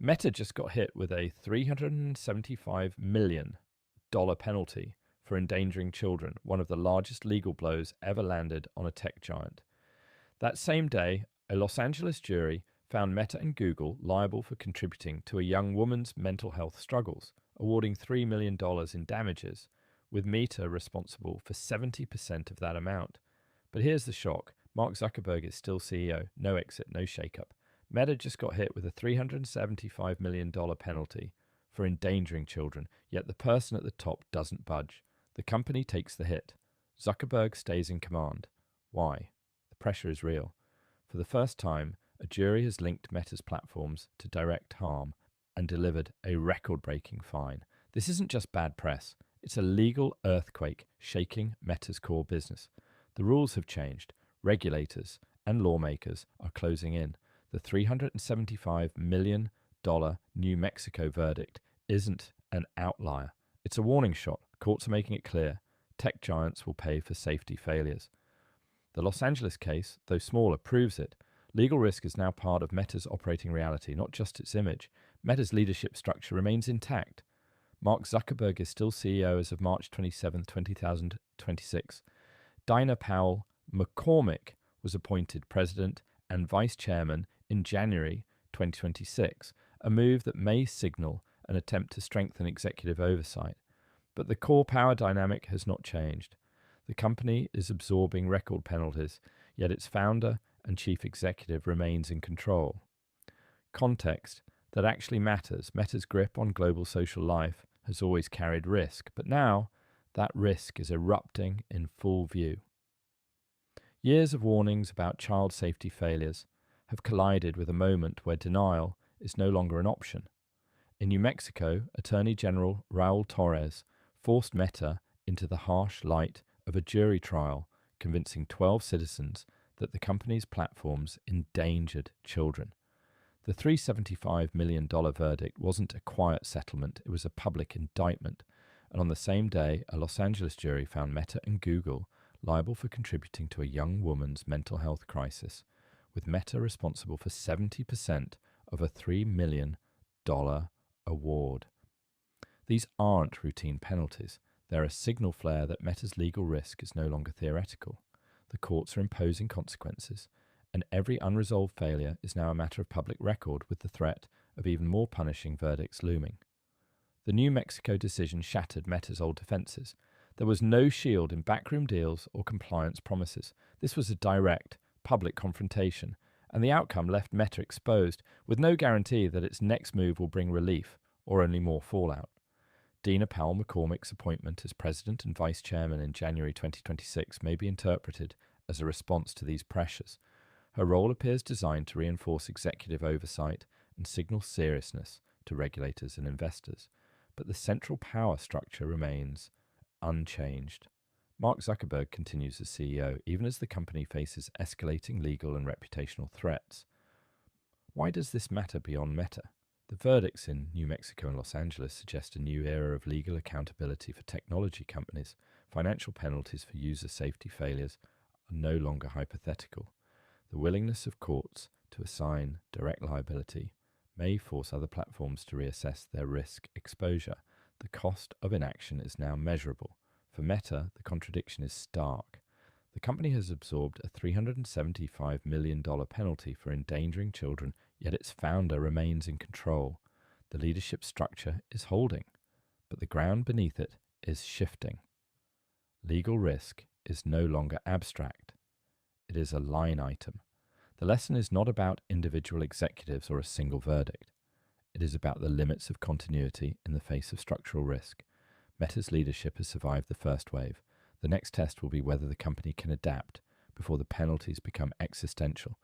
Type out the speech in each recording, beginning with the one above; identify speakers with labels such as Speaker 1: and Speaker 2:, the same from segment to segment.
Speaker 1: Meta just got hit with a $375 million penalty for endangering children, one of the largest legal blows ever landed on a tech giant. That same day, a Los Angeles jury found Meta and Google liable for contributing to a young woman's mental health struggles, awarding $3 million in damages, with Meta responsible for 70% of that amount. But here's the shock. Mark Zuckerberg is still CEO. No exit, no shakeup. Meta just got hit with a $375 million penalty for endangering children, yet the person at the top doesn't budge. The company takes the hit. Zuckerberg stays in command. Why? The pressure is real. For the first time, a jury has linked Meta's platforms to direct harm and delivered a record-breaking fine. This isn't just bad press. It's a legal earthquake shaking Meta's core business. The rules have changed. Regulators and lawmakers are closing in. The $375 million New Mexico verdict isn't an outlier. It's a warning shot. Courts are making it clear. Tech giants will pay for safety failures. The Los Angeles case, though smaller, proves it. Legal risk is now part of Meta's operating reality, not just its image. Meta's leadership structure remains intact. Mark Zuckerberg is still CEO as of March 27, 2026. Dinah Powell McCormick was appointed president and vice chairman in January 2026, a move that may signal an attempt to strengthen executive oversight. But the core power dynamic has not changed. The company is absorbing record penalties, yet its founder and chief executive remains in control. Context that actually matters. Meta's grip on global social life has always carried risk, but now that risk is erupting in full view. Years of warnings about child safety failures have collided with a moment where denial is no longer an option. In New Mexico, Attorney General Raul Torres forced Meta into the harsh light of a jury trial, convincing 12 citizens that the company's platforms endangered children. The $375 million verdict wasn't a quiet settlement, it was a public indictment. And on the same day, a Los Angeles jury found Meta and Google liable for contributing to a young woman's mental health crisis, with Meta responsible for 70% of a $3 million award. These aren't routine penalties. They're a signal flare that Meta's legal risk is no longer theoretical. The courts are imposing consequences, and every unresolved failure is now a matter of public record, with the threat of even more punishing verdicts looming. The New Mexico decision shattered Meta's old defenses. There was no shield in backroom deals or compliance promises. This was a direct, public confrontation, and the outcome left Meta exposed, with no guarantee that its next move will bring relief or only more fallout. Dinah Powell McCormick's appointment as president and vice chairman in January 2026 may be interpreted as a response to these pressures. Her role appears designed to reinforce executive oversight and signal seriousness to regulators and investors, but the central power structure remains unchanged. Mark Zuckerberg continues as CEO, even as the company faces escalating legal and reputational threats. Why does this matter beyond Meta? The verdicts in New Mexico and Los Angeles suggest a new era of legal accountability for technology companies. Financial penalties for user safety failures are no longer hypothetical. The willingness of courts to assign direct liability may force other platforms to reassess their risk exposure. The cost of inaction is now measurable. For Meta, the contradiction is stark. The company has absorbed a $375 million penalty for endangering children, yet its founder remains in control. The leadership structure is holding, but the ground beneath it is shifting. Legal risk is no longer abstract. It is a line item. The lesson is not about individual executives or a single verdict. It is about the limits of continuity in the face of structural risk. Meta's leadership has survived the first wave. The next test will be whether the company can adapt before the penalties become existential.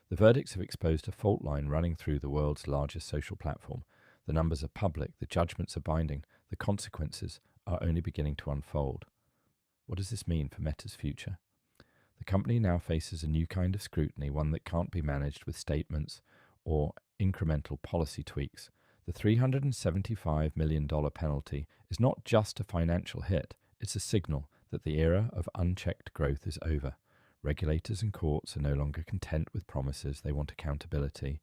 Speaker 1: The verdicts have exposed a fault line running through the world's largest social platform. The numbers are public, the judgments are binding, the consequences are only beginning to unfold. What does this mean for Meta's future? The company now faces a new kind of scrutiny, one that can't be managed with statements or incremental policy tweaks. The $375 million penalty is not just a financial hit, it's a signal that the era of unchecked growth is over. Regulators and courts are no longer content with promises, they want accountability.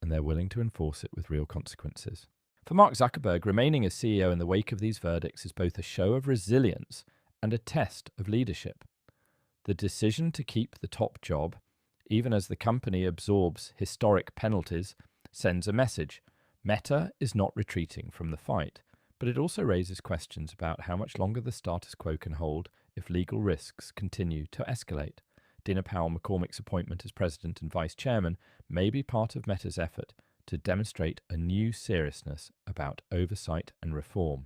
Speaker 1: and they're willing to enforce it with real consequences. For Mark Zuckerberg, remaining as CEO in the wake of these verdicts is both a show of resilience and a test of leadership. The decision to keep the top job, even as the company absorbs historic penalties, sends a message. Meta is not retreating from the fight, but it also raises questions about how much longer the status quo can hold if legal risks continue to escalate. Dina Powell-McCormick's appointment as president and vice chairman may be part of Meta's effort to demonstrate a new seriousness about oversight and reform.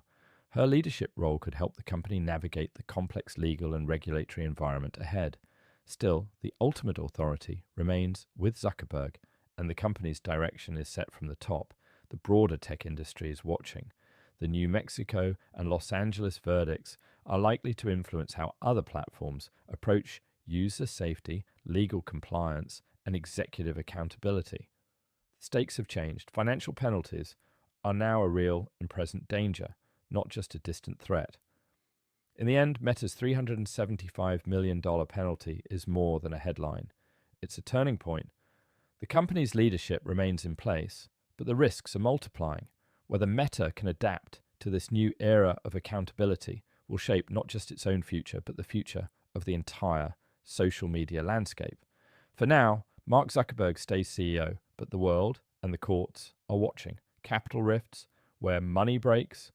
Speaker 1: Her leadership role could help the company navigate the complex legal and regulatory environment ahead. Still, the ultimate authority remains with Zuckerberg, and the company's direction is set from the top. The broader tech industry is watching. The New Mexico and Los Angeles verdicts are likely to influence how other platforms approach user safety, legal compliance, and executive accountability. The stakes have changed. Financial penalties are now a real and present danger, not just a distant threat. In the end, Meta's $375 million penalty is more than a headline. It's a turning point. The company's leadership remains in place, but the risks are multiplying. Whether Meta can adapt to this new era of accountability will shape not just its own future, but the future of the entire social media landscape. For now, Mark Zuckerberg stays CEO, but the world and the courts are watching. CapitalRifts, where money breaks,